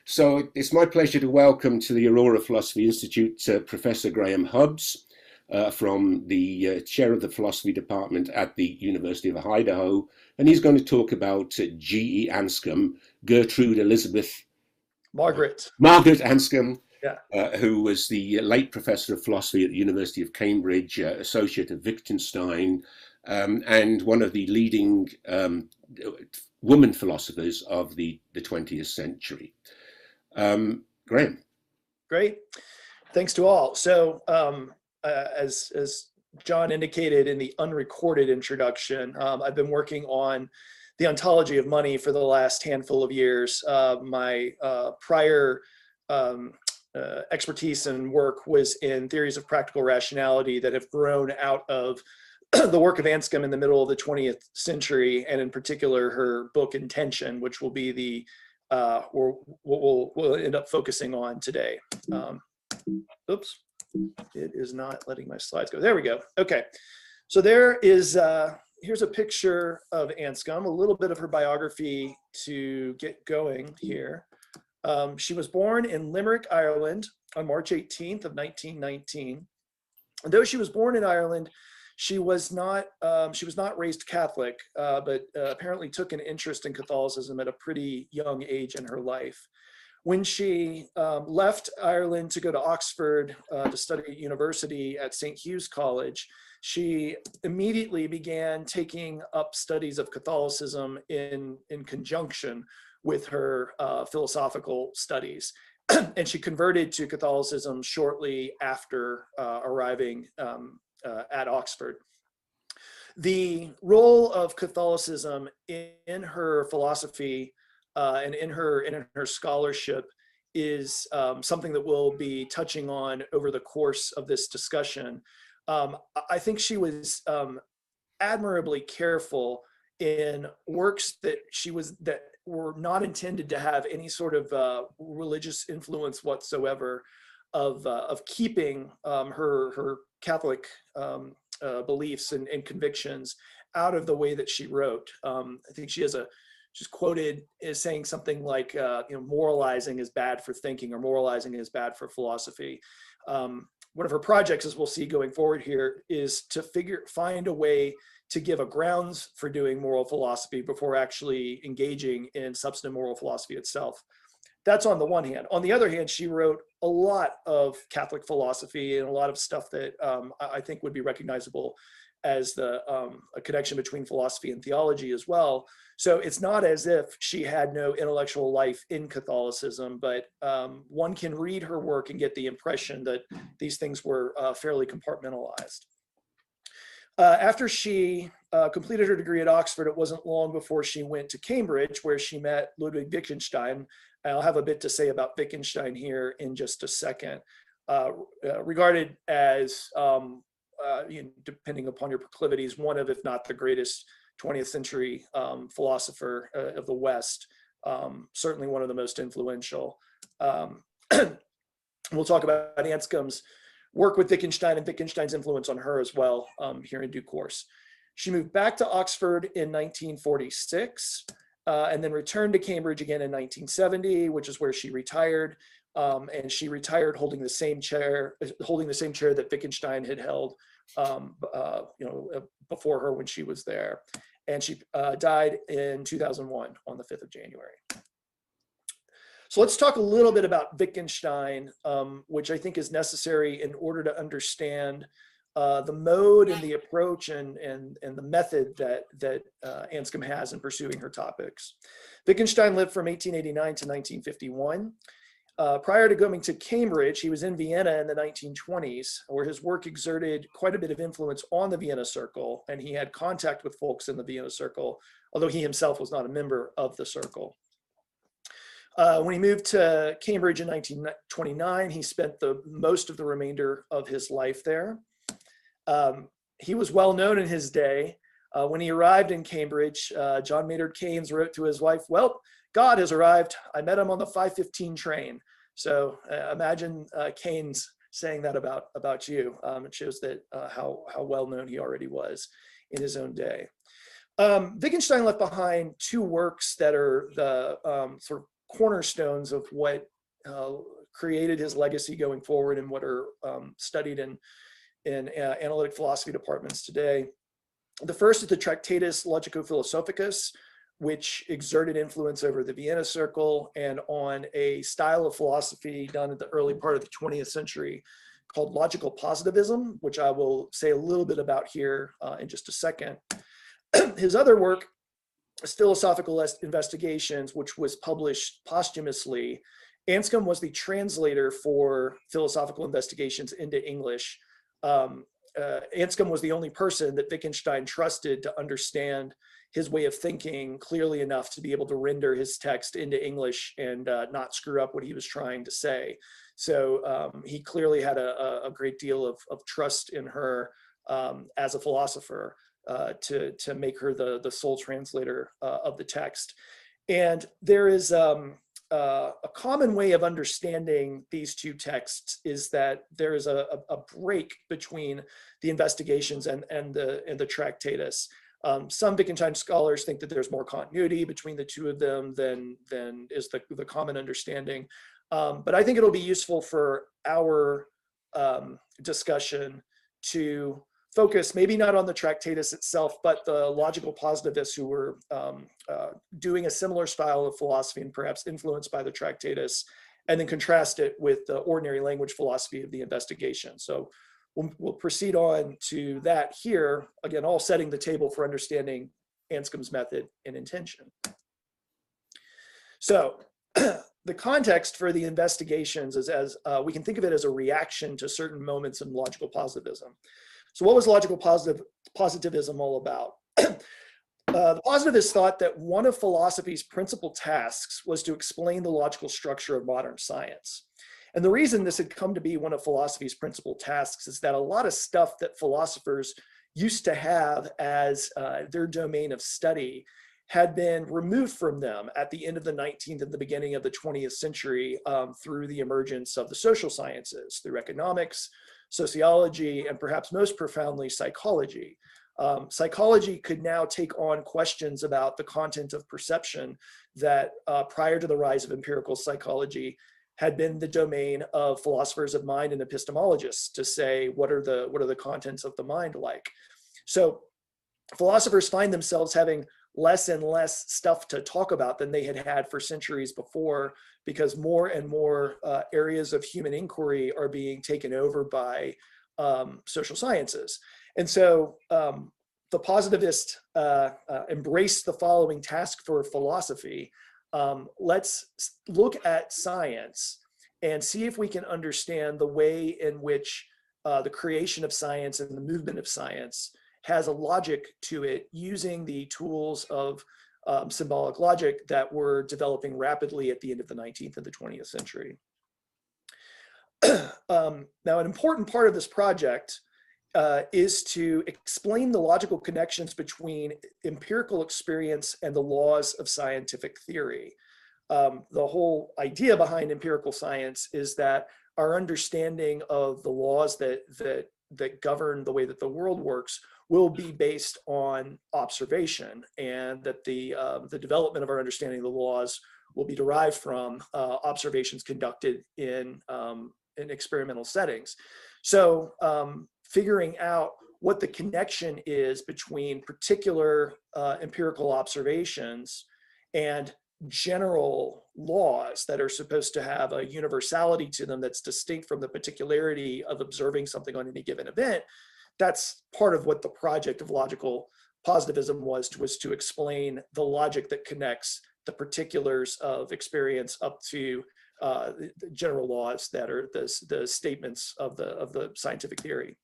So it's my pleasure to welcome to the Aurora Philosophy Institute Professor Graham Hubbs from the chair of the philosophy department at the University of Idaho. And he's going to talk about G.E. Anscombe, Gertrude Elizabeth Margaret Anscombe, Yeah. who was the late professor of philosophy at the University of Cambridge, associate of Wittgenstein, and one of the leading woman philosophers of the 20th century. Graham. Great. Thanks to all. So as John indicated in the unrecorded introduction, I've been working on the ontology of money for the last handful of years. My prior expertise and work was in theories of practical rationality that have grown out of the work of Anscombe in the middle of the 20th century, and in particular her book Intention, which will be the or what we'll end up focusing on today. Oops, it is not letting my slides go. There we go. Okay, so there is, here's a picture of Anscombe, a little bit of her biography to get going here. She was born in Limerick, Ireland on March 18th of 1919. And though she was born in Ireland, she was not raised Catholic, but apparently took an interest in Catholicism at a pretty young age in her life. When she left Ireland to go to Oxford to study at university at St. Hugh's College, she immediately began taking up studies of Catholicism in conjunction with her philosophical studies. And she converted to Catholicism shortly after arriving at Oxford. The role of Catholicism in her philosophy and in her scholarship is something that we'll be touching on over the course of this discussion. I think she was admirably careful in works that were not intended to have any sort of religious influence whatsoever, of keeping her Catholic beliefs and convictions out of the way that she wrote. I think she's quoted as saying something like, moralizing is bad for thinking, or moralizing is bad for philosophy. One of her projects, as we'll see going forward here, is to find a way to give a grounds for doing moral philosophy before actually engaging in substantive moral philosophy itself. That's on the one hand. On the other hand, she wrote a lot of Catholic philosophy and a lot of stuff that I think would be recognizable as a connection between philosophy and theology as well. So it's not as if she had no intellectual life in Catholicism, but one can read her work and get the impression that these things were fairly compartmentalized. After she completed her degree at Oxford, it wasn't long before she went to Cambridge, where she met Ludwig Wittgenstein. I'll have a bit to say about Wittgenstein here in just a second. Regarded as, depending upon your proclivities, one of, if not the greatest 20th century philosopher of the West, certainly one of the most influential. We'll talk about Anscombe's work with Wittgenstein and Wittgenstein's influence on her as well here in due course. She moved back to Oxford in 1946 and then returned to Cambridge again in 1970, which is where she retired. And she retired holding the same chair that Wittgenstein had held before her when she was there. And she died in 2001 on the 5th of January. So let's talk a little bit about Wittgenstein, which I think is necessary in order to understand the mode and the approach and the method that Anscombe has in pursuing her topics. Wittgenstein lived from 1889 to 1951. Prior to going to Cambridge, he was in Vienna in the 1920s, where his work exerted quite a bit of influence on the Vienna Circle, and he had contact with folks in the Vienna Circle, although he himself was not a member of the circle. When he moved to Cambridge in 1929, he spent most of the remainder of his life there. He was well known in his day. When he arrived in Cambridge, John Maynard Keynes wrote to his wife, "Well, God has arrived. I met him on the 5:15 train." So imagine Keynes saying that about you. It shows that how well known he already was in his own day. Wittgenstein left behind two works that are the sort of cornerstones of what created his legacy going forward and what are studied in analytic philosophy departments today. The first is the Tractatus Logico-Philosophicus, which exerted influence over the Vienna Circle and on a style of philosophy done at the early part of the 20th century called logical positivism, which I will say a little bit about here in just a second. His other work is Philosophical Investigations, which was published posthumously. Anscombe was the translator for Philosophical Investigations into English. Anscombe was the only person that Wittgenstein trusted to understand his way of thinking clearly enough to be able to render his text into English and not screw up what he was trying to say. So he clearly had a great deal of trust in her as a philosopher to make her the sole translator of the text. And there is a common way of understanding these two texts is that there is a break between the Investigations and the Tractatus. Some Wittgenstein scholars think that there's more continuity between the two of them than is the common understanding. But I think it'll be useful for our discussion to focus maybe not on the Tractatus itself, but the logical positivists who were doing a similar style of philosophy and perhaps influenced by the Tractatus, and then contrast it with the ordinary language philosophy of the Investigation. So we'll proceed on to that here, again, all setting the table for understanding Anscombe's method and intention. So the context for the Investigations is as we can think of it as a reaction to certain moments in logical positivism. So what was logical positivism all about? The positivists thought that one of philosophy's principal tasks was to explain the logical structure of modern science. And the reason this had come to be one of philosophy's principal tasks is that a lot of stuff that philosophers used to have as their domain of study had been removed from them at the end of the 19th and the beginning of the 20th century through the emergence of the social sciences, through economics, sociology, and perhaps most profoundly, psychology. Psychology could now take on questions about the content of perception that prior to the rise of empirical psychology had been the domain of philosophers of mind and epistemologists to say, what are the contents of the mind like? So philosophers find themselves having less and less stuff to talk about than they had had for centuries before, because more and more areas of human inquiry are being taken over by social sciences. And so the positivist embraced the following task for philosophy. Let's look at science and see if we can understand the way in which the creation of science and the movement of science has a logic to it using the tools of symbolic logic that were developing rapidly at the end of the 19th and the 20th century. Now, an important part of this project is to explain the logical connections between empirical experience and the laws of scientific theory. The whole idea behind empirical science is that our understanding of the laws that govern the way that the world works will be based on observation, and that the development of our understanding of the laws will be derived from observations conducted in experimental settings. So figuring out what the connection is between particular empirical observations and general laws that are supposed to have a universality to them that's distinct from the particularity of observing something on any given event. That's part of what the project of logical positivism was to explain the logic that connects the particulars of experience up to the general laws that are the statements of the scientific theory.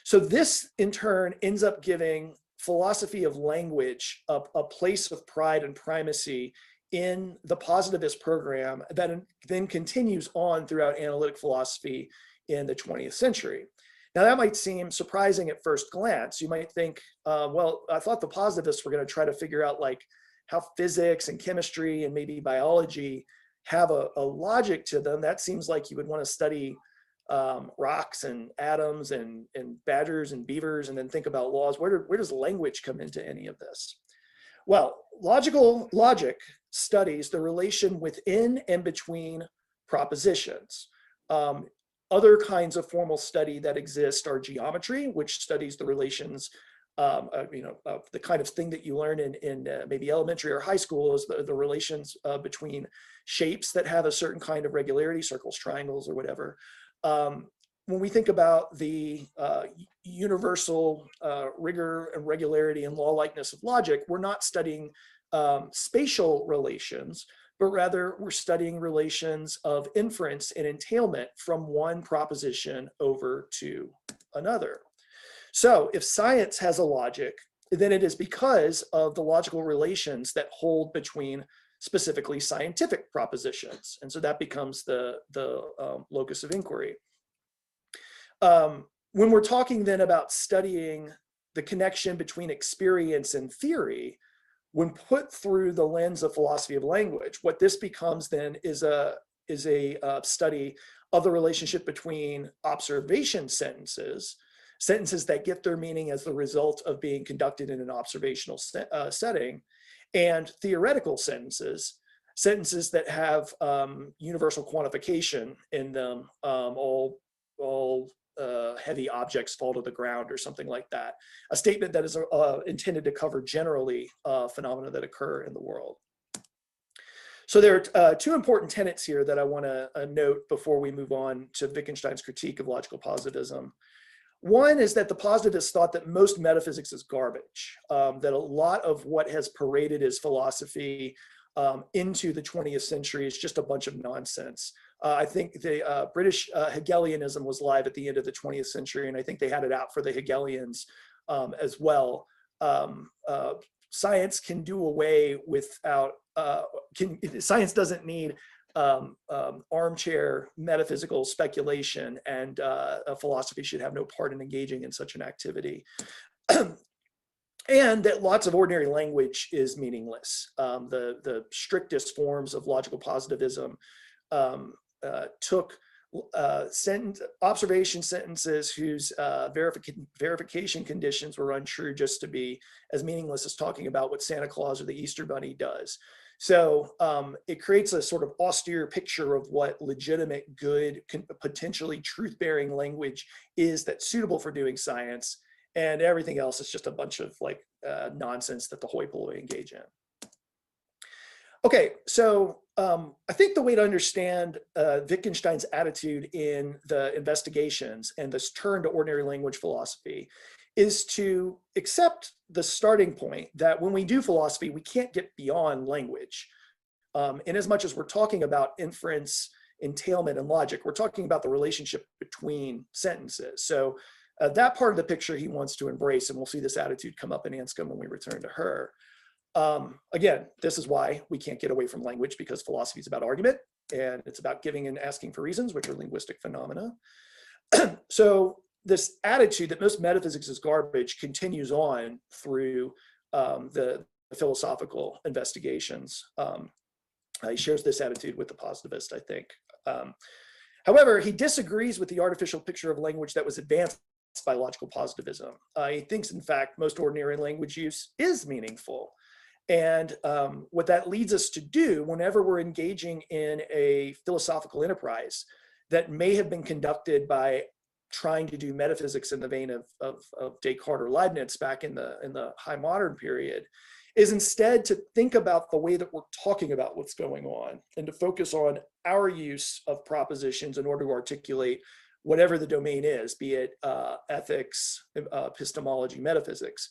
So this in turn ends up giving philosophy of language a place of pride and primacy in the positivist program that then continues on throughout analytic philosophy in the 20th century. Now that might seem surprising at first glance. You might think, well, I thought the positivists were going to try to figure out like how physics and chemistry and maybe biology have a logic to them. That seems like you would want to study rocks and atoms and badgers and beavers and then think about laws. Where does language come into any of this? Well, logic studies the relation within and between propositions. Other kinds of formal study that exist are geometry, which studies the relations, the kind of thing that you learn in maybe elementary or high school is the relations between shapes that have a certain kind of regularity, circles, triangles, or whatever. When we think about the universal rigor and regularity and law-likeness of logic, we're not studying spatial relations, but rather we're studying relations of inference and entailment from one proposition over to another. So if science has a logic, then it is because of the logical relations that hold between specifically scientific propositions. And so that becomes the locus of inquiry. When we're talking then about studying the connection between experience and theory, when put through the lens of philosophy of language, what this becomes then is a study of the relationship between observation sentences that get their meaning as the result of being conducted in an observational setting, and theoretical sentences that have universal quantification in them, all heavy objects fall to the ground or something like that. A statement that is intended to cover generally phenomena that occur in the world. So there are two important tenets here that I want to note before we move on to Wittgenstein's critique of logical positivism. One is that the positivists thought that most metaphysics is garbage, that a lot of what has paraded as philosophy into the 20th century is just a bunch of nonsense. I think the British Hegelianism was live at the end of the 20th century, and I think they had it out for the Hegelians as well. Science can do away without, science doesn't need armchair metaphysical speculation, and a philosophy should have no part in engaging in such an activity. And that lots of ordinary language is meaningless. The strictest forms of logical positivism took observation sentences whose verification conditions were untrue just to be as meaningless as talking about what Santa Claus or the Easter Bunny does. So it creates a sort of austere picture of what legitimate, good, potentially truth-bearing language is that's suitable for doing science, and everything else is just a bunch of like nonsense that the hoi polloi engage in. Okay, so I think the way to understand Wittgenstein's attitude in the investigations and this turn to ordinary language philosophy is to accept the starting point that when we do philosophy, we can't get beyond language. In as much as we're talking about inference, entailment, and logic, we're talking about the relationship between sentences. So that part of the picture he wants to embrace, and we'll see this attitude come up in Anscombe when we return to her. Again, this is why we can't get away from language, because philosophy is about argument, and it's about giving and asking for reasons, which are linguistic phenomena. So this attitude that most metaphysics is garbage continues on through the philosophical investigations. He shares this attitude with the positivist, I think. However, he disagrees with the artificial picture of language that was advanced by logical positivism. He thinks, in fact, most ordinary language use is meaningful. And what that leads us to do whenever we're engaging in a philosophical enterprise that may have been conducted by trying to do metaphysics in the vein of Descartes or Leibniz back in the high modern period, is instead to think about the way that we're talking about what's going on and to focus on our use of propositions in order to articulate whatever the domain is, be it ethics, epistemology, metaphysics,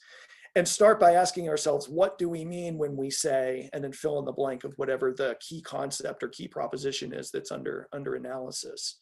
and start by asking ourselves, what do we mean when we say, and then fill in the blank of whatever the key concept or key proposition is that's under analysis.